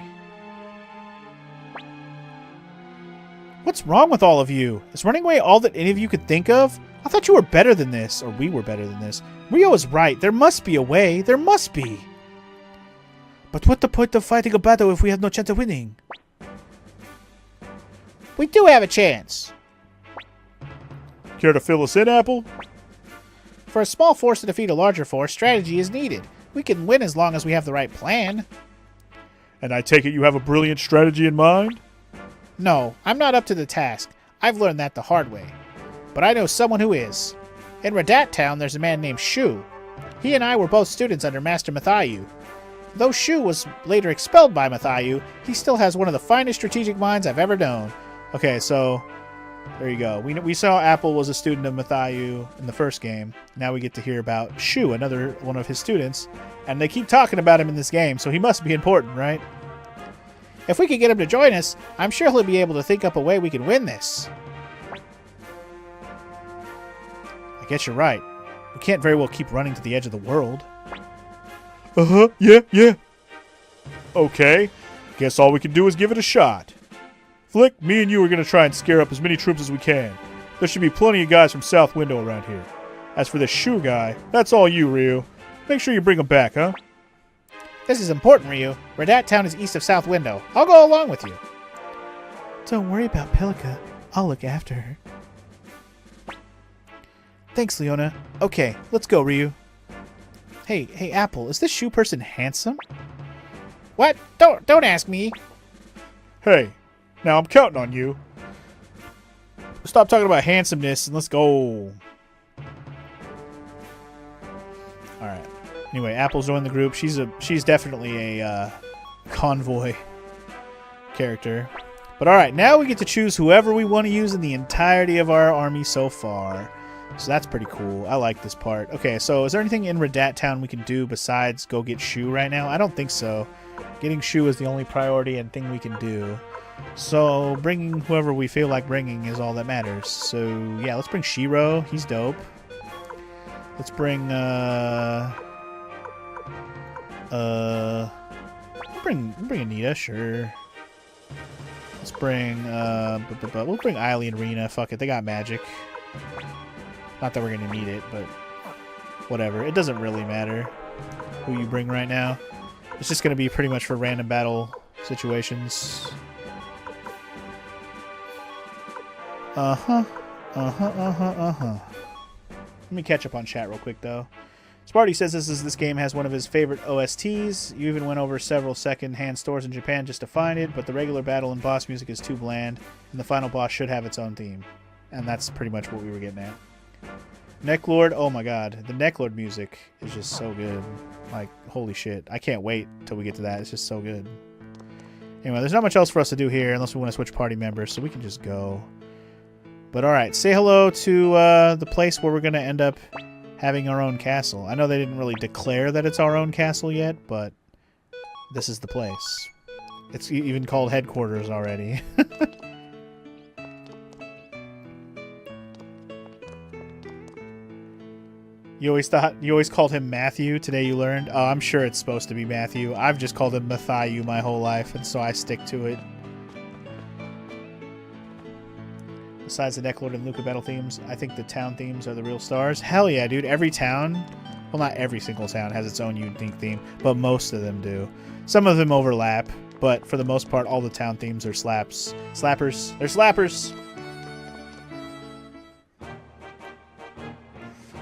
What's wrong with all of you? Is running away all that any of you could think of? I thought you were better than this, or we were better than this. Rio is right. There must be a way. There must be. But what's the point of fighting a battle if we have no chance of winning? We do have a chance. Care to fill us in, Apple? For a small force to defeat a larger force, strategy is needed. We can win as long as we have the right plan. And I take it you have a brilliant strategy in mind? No, I'm not up to the task. I've learned that the hard way. But I know someone who is. In Radat Town, there's a man named Shu. He and I were both students under Master Mathayu. Though Shu was later expelled by Mathayu, he still has one of the finest strategic minds I've ever known. Okay, so there you go. We saw Apple was a student of Mathayu in the first game. Now we get to hear about Shu, another one of his students. And they keep talking about him in this game, so he must be important, right? If we can get him to join us, I'm sure he'll be able to think up a way we can win this. I guess you're right. We can't very well keep running to the edge of the world. Uh-huh, yeah. Okay, guess all we can do is give it a shot. Flick, me and you are going to try and scare up as many troops as we can. There should be plenty of guys from South Window around here. As for this Shu guy, that's all you, Ryu. Make sure you bring him back, huh? This is important, Ryu. Radat Town is east of South Window. I'll go along with you. Don't worry about Pelica. I'll look after her. Thanks, Leona. Okay, let's go, Ryu. Hey, Apple, is this Shu person handsome? What? Don't ask me. Hey, now I'm counting on you. Stop talking about handsomeness and let's go. Alright. Anyway, Apple's joined the group. She's definitely a convoy character. But alright, now we get to choose whoever we want to use in the entirety of our army so far. So that's pretty cool. I like this part. Okay, so is there anything in Radat Town we can do besides go get Shu right now? I don't think so. Getting Shu is the only priority and thing we can do. So bringing whoever we feel like bringing is all that matters. So yeah, let's bring Shiro. He's dope. Let's bring bring Anita, sure. Let's bring we'll bring Ailey and Rena. Fuck it, they got magic. Not that we're gonna need it, but whatever. It doesn't really matter who you bring right now. It's just gonna be pretty much for random battle situations. Let me catch up on chat real quick though. Sparty says this game has one of his favorite OSTs. You even went over several second-hand stores in Japan just to find it, but the regular battle and boss music is too bland, and the final boss should have its own theme. And that's pretty much what we were getting at. Necklord, oh my god. The Necklord music is just so good. Like, holy shit. I can't wait till we get to that. It's just so good. Anyway, there's not much else for us to do here unless we want to switch party members, so we can just go. But alright, say hello to the place where we're going to end up having our own castle. I know they didn't really declare that it's our own castle yet, but this is the place. It's even called headquarters already. You always called him Matthew. Today you learned. Oh, I'm sure it's supposed to be Matthew. I've just called him Matthew my whole life, and so I stick to it. Besides the Necklord and Luca battle themes, I think the town themes are the real stars. Hell yeah, dude. Every town, well, not every single town has its own unique theme, but most of them do. Some of them overlap, but for the most part, all the town themes are slappers. They're slappers.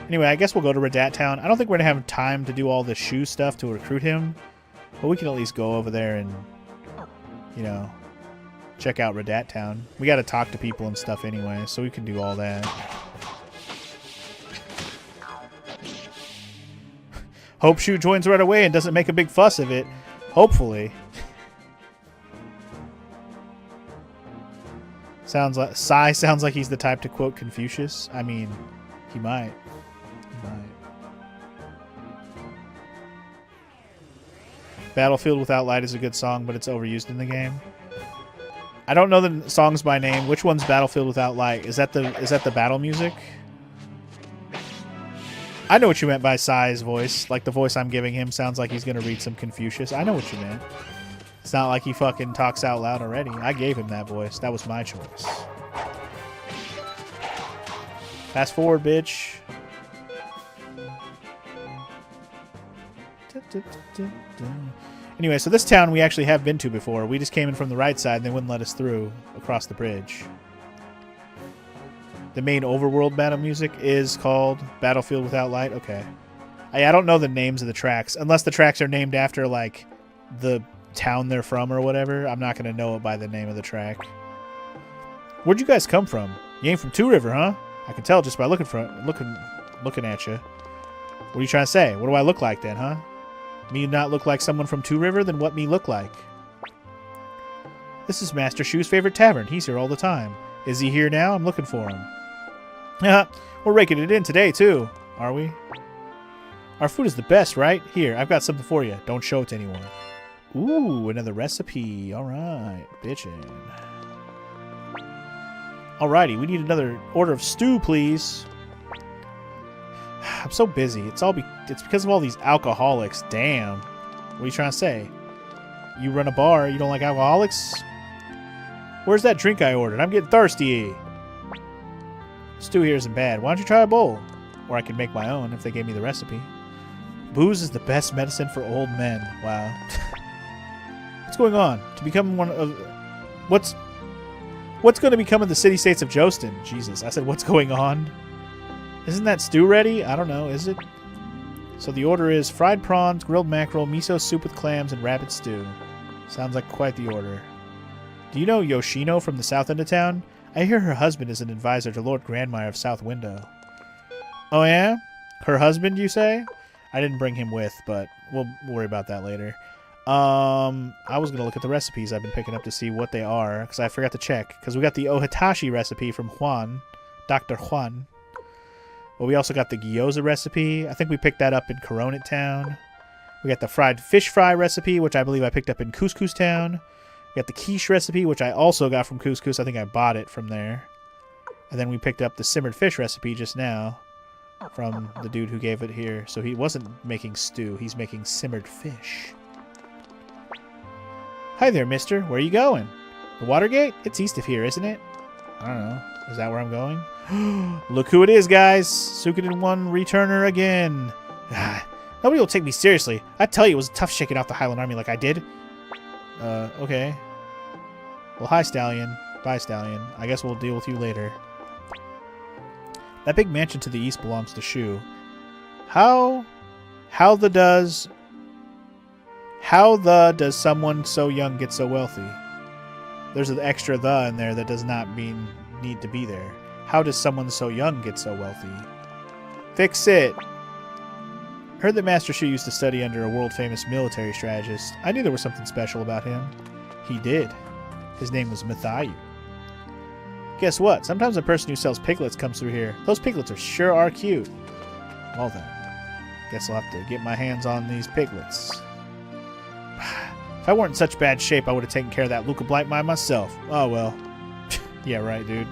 Anyway, I guess we'll go to Radat Town. I don't think we're going to have time to do all the shoe stuff to recruit him, but we can at least go over there and, you know, check out Radat Town. We got to talk to people and stuff anyway, so we can do all that. Hope Shoe joins right away and doesn't make a big fuss of it. Hopefully. Sounds like he's the type to quote Confucius. I mean, he might. Battlefield Without Light is a good song, but it's overused in the game. I don't know the songs by name. Which one's Battlefield Without Light? Is that the battle music? I know what you meant by Sai's voice. Like the voice I'm giving him sounds like he's gonna read some Confucius. I know what you meant. It's not like he fucking talks out loud already. I gave him that voice. That was my choice. Fast forward, bitch. Anyway, so this town we actually have been to before. We just came in from the right side and they wouldn't let us through across the bridge. The main overworld battle music is called Battlefield Without Light. Okay. I don't know the names of the tracks. Unless the tracks are named after, like, the town they're from or whatever. I'm not going to know it by the name of the track. Where'd you guys come from? You ain't from Two River, huh? I can tell just by looking at you. What are you trying to say? What do I look like then, huh? Me not look like someone from Two River? Then what me look like? This is Master Shoe's favorite tavern. He's here all the time. Is he here now? I'm looking for him. Yeah, we're raking it in today, too. Are we? Our food is the best, right? Here, I've got something for you. Don't show it to anyone. Ooh, another recipe. All right, bitchin'. Alrighty, we need another order of stew, please. I'm so busy. It's because of all these alcoholics. Damn. What are you trying to say? You run a bar, you don't like alcoholics? Where's that drink I ordered? I'm getting thirsty. Stew here isn't bad. Why don't you try a bowl? Or I could make my own if they gave me the recipe. Booze is the best medicine for old men. Wow. What's going on? To become one of... What's going to become of the city-states of Jostin? Jesus, I said, what's going on? Isn't that stew ready? I don't know, is it? So the order is fried prawns, grilled mackerel, miso soup with clams, and rabbit stew. Sounds like quite the order. Do you know Yoshino from the south end of town? I hear her husband is an advisor to Lord Grandmire of South Window. Oh yeah? Her husband, you say? I didn't bring him with, but we'll worry about that later. I was going to look at the recipes I've been picking up to see what they are, because I forgot to check. Because we got the Ohitashi recipe from Juan, Dr. Juan. But we also got the gyoza recipe. I think we picked that up in Coronat Town. We got the fried fish fry recipe, which I believe I picked up in Couscous Town. We got the quiche recipe, which I also got from Couscous. I think I bought it from there. And then we picked up the simmered fish recipe just now from the dude who gave it here. So he wasn't making stew. He's making simmered fish. Hi there, mister. Where are you going? The Watergate? It's east of here, isn't it? I don't know. Is that where I'm going? Look who it is, guys. Suikoden 1 returner again. Nobody will take me seriously. I tell you, it was tough shaking off the Highland Army like I did. Okay. Well, hi, Stallion. Bye, Stallion. I guess we'll deal with you later. That big mansion to the east belongs to Shu. How the does someone so young get so wealthy? There's an extra "the" in there that does not mean need to be there. How does someone so young get so wealthy? Fix it! Heard that Master Shu used to study under a world-famous military strategist. I knew there was something special about him. He did. His name was Mathayu. Guess what? Sometimes a person who sells piglets comes through here. Those piglets sure are cute. Well then, guess I'll have to get my hands on these piglets. If I weren't in such bad shape, I would have taken care of that Luca Blight mine myself. Oh well. Yeah, right, dude.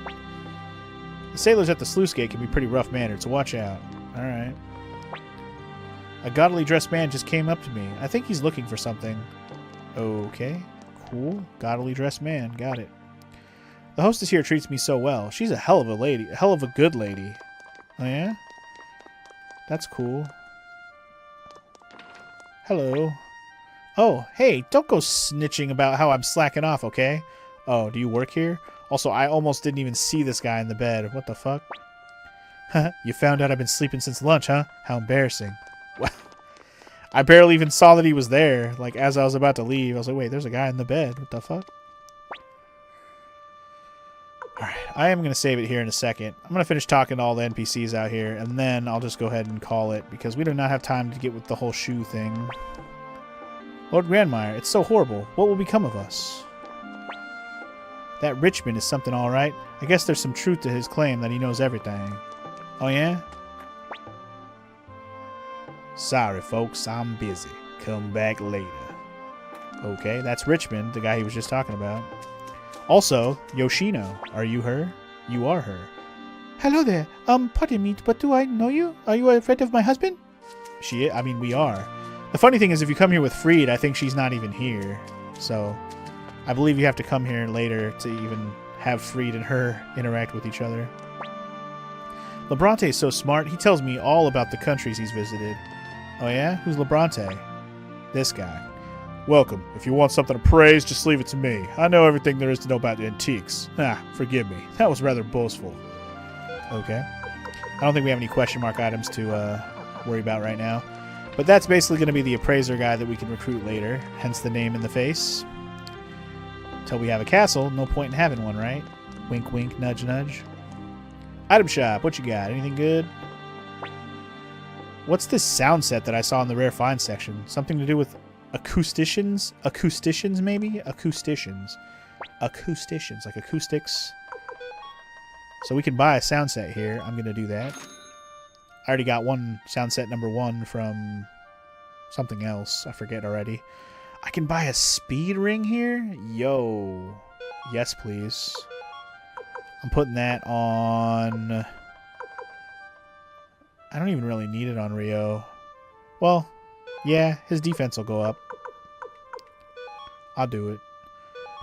The sailors at the sluice gate can be pretty rough-mannered, so watch out. Alright. A gaudily dressed man just came up to me. I think he's looking for something. Okay, cool. Gaudily dressed man. Got it. The hostess here treats me so well. She's a hell of a lady. A hell of a good lady. Oh, yeah? That's cool. Hello. Oh, hey, don't go snitching about how I'm slacking off, okay? Oh, do you work here? Also, I almost didn't even see this guy in the bed. What the fuck? You found out I've been sleeping since lunch, huh? How embarrassing. Well, I barely even saw that he was there. Like, as I was about to leave, I was like, wait, there's a guy in the bed. What the fuck? Alright, I am going to save it here in a second. I'm going to finish talking to all the NPCs out here, and then I'll just go ahead and call it, because we do not have time to get with the whole shoe thing. Lord Grandmire, it's so horrible. What will become of us? That Richmond is something all right. I guess there's some truth to his claim that he knows everything. Oh, yeah? Sorry, folks. I'm busy. Come back later. Okay, that's Richmond, the guy he was just talking about. Also, Yoshino. Are you her? You are her. Hello there. Pardon me, but do I know you? Are you a friend of my husband? I mean, we are. The funny thing is, if you come here with Freed, I think she's not even here. So, I believe you have to come here later to even have Freed and her interact with each other. Lebrante is so smart, he tells me all about the countries he's visited. Oh yeah? Who's Lebrante? This guy. Welcome. If you want something to praise, just leave it to me. I know everything there is to know about antiques. Forgive me. That was rather boastful. Okay. I don't think we have any question mark items to worry about right now. But that's basically going to be the appraiser guy that we can recruit later. Hence the name in the face. Until we have a castle, no point in having one, right? Wink, wink, nudge, nudge. Item shop. What you got? Anything good? What's this sound set that I saw in the rare find section? Something to do with acousticians? Acousticians, maybe? Acousticians. Acousticians, like acoustics. So we can buy a sound set here. I'm going to do that. I already got one sound set number 1 from something else. I forget already. I can buy a speed ring here? Yo. Yes, please. I'm putting that on... I don't even really need it on Rio. Well, yeah, his defense will go up. I'll do it.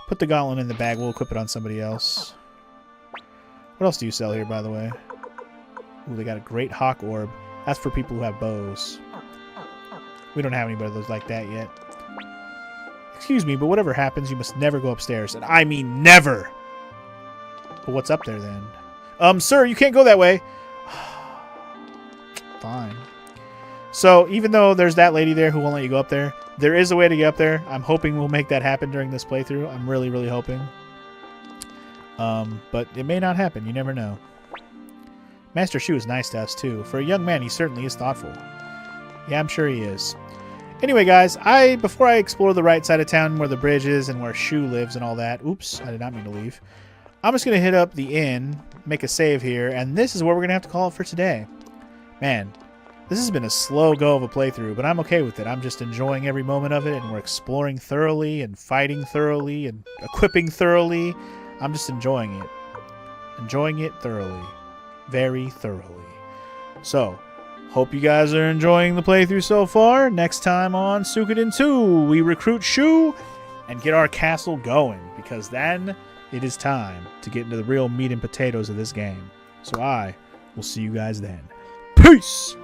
Put the gauntlet in the bag. We'll equip it on somebody else. What else do you sell here, by the way? Ooh, they got a great hawk orb. That's for people who have bows. We don't have anybody of those like that yet. Excuse me, but whatever happens, you must never go upstairs. And I mean never! But what's up there, then? Sir, you can't go that way! Fine. So, even though there's that lady there who won't let you go up there, there is a way to get up there. I'm hoping we'll make that happen during this playthrough. I'm really, really hoping. But it may not happen. You never know. Master Shu is nice to us, too. For a young man, he certainly is thoughtful. Yeah, I'm sure he is. Anyway, guys, before I explore the right side of town where the bridge is and where Shu lives and all that... Oops, I did not mean to leave. I'm just going to hit up the inn, make a save here, and this is where we're going to have to call it for today. Man, this has been a slow go of a playthrough, but I'm okay with it. I'm just enjoying every moment of it, and we're exploring thoroughly and fighting thoroughly and equipping thoroughly. I'm just enjoying it. Enjoying it thoroughly. Very thoroughly. So, hope you guys are enjoying the playthrough so far. Next time on Suikoden 2, we recruit Shu and get our castle going, because then it is time to get into the real meat and potatoes of this game. So I will see you guys then. Peace!